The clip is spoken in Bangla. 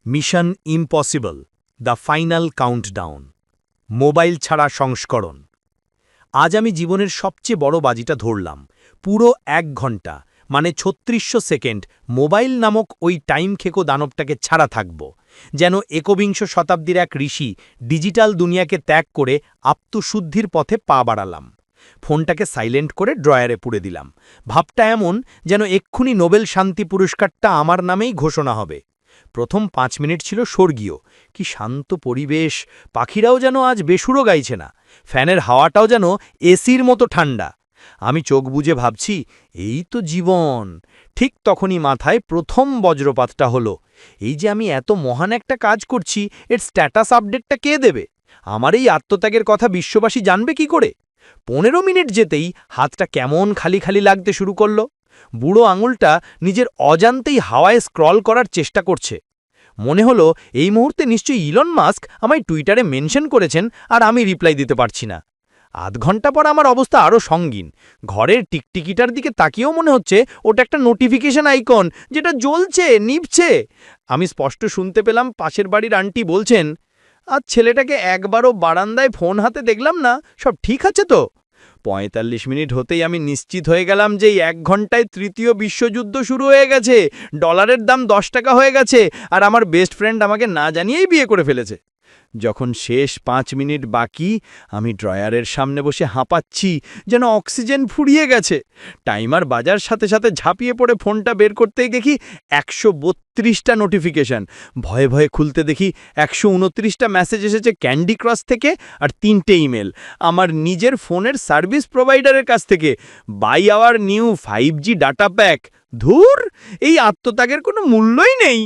Mission impossible the final countdown mobile ছাড়া সংস্করণ। আজ আমি জীবনের সবচেয়ে বড় বাজিটা ধরলাম। পুরো ১ ঘন্টা মানে ৩৬০০ সেকেন্ড মোবাইল নামক ওই টাইম খেকো দানবটাকে ছাড়া থাকব, যেন একবিংশ শতাব্দীর এক ঋষি ডিজিটাল দুনিয়াকে ত্যাগ করে আত্মশুদ্ধির পথে পা বাড়ালাম। ফোনটাকে সাইলেন্ট করে ড্রয়ারে পুড়ে দিলাম। ভাবটা এমন যেন এক্ষুনি নোবেল শান্তি পুরস্কারটা আমার নামেই ঘোষণা হবে। প্রথম ৫ মিনিট ছিল স্বর্গীয়। কি শান্ত পরিবেশ, পাখিরাও যেন আজ বেসুরো গাইছে না, ফ্যানের হাওয়াটাও যেন এসির মতো ঠান্ডা। আমি চোখ বুজে ভাবছি, এই তো জীবন। ঠিক তখনই মাথায় প্রথম বজ্রপাতটা হলো, এই যে আমি এত মহান একটা কাজ করছি, এর স্ট্যাটাস আপডেটটা কে দেবে? আমার এই আত্মত্যাগের কথা বিশ্ববাসী জানবে কি করে? ১৫ মিনিট যেতেই হাতটা কেমন খালি খালি লাগতে শুরু করলো। বুড়ো আঙুলটা নিজের অজান্তেই হাওয়ায় স্ক্রল করার চেষ্টা করছে। মনে হলো এই মুহূর্তে নিশ্চয়ই ইলন মাস্ক আমায় টুইটারে মেনশন করেছেন আর আমি রিপ্লাই দিতে পারছি না। আধ ঘন্টা পর আমার অবস্থা আরও সঙ্গীন। ঘরের টিকটিকিটার দিকে তাকিয়েও মনে হচ্ছে ওটা একটা নোটিফিকেশন আইকন, যেটা জ্বলছে নিভছে। আমি স্পষ্ট শুনতে পেলাম পাশের বাড়ির আন্টি বলছেন, আজ ছেলেটাকে একবারও বারান্দায় ফোন হাতে দেখলাম না, সব ঠিক আছে তো? ৪৫ মিনিট হতেই আমি নিশ্চিত হয়ে গেলাম যে এই ১ ঘন্টায় তৃতীয় বিশ্বযুদ্ধ শুরু হয়ে গেছে, ডলারের দাম ১০ টাকা হয়ে গেছে, আর আমার বেস্ট ফ্রেন্ড আমাকে না জানিয়েই বিয়ে করে ফেলেছে। যখন শেষ ৫ মিনিট বাকি, আমি ড্রয়ারের সামনে বসে হাঁপাচ্ছি, যেন অক্সিজেন ফুরিয়ে গেছে। টাইমার বাজার সাথে সাথে ঝাঁপিয়ে পড়ে ফোনটা বের করতেই দেখি ১৩২টা নোটিফিকেশন। ভয়ে ভয়ে খুলতে দেখি ১২৯টা মেসেজ এসেছে ক্যান্ডি ক্রাশ থেকে, আর ৩টে ইমেল আমার নিজের ফোনের সার্ভিস প্রোভাইডারের কাছ থেকে। By our new 5G data pack. ধুর, এই আত্মত্যাগের কোনো মূল্যই নেই।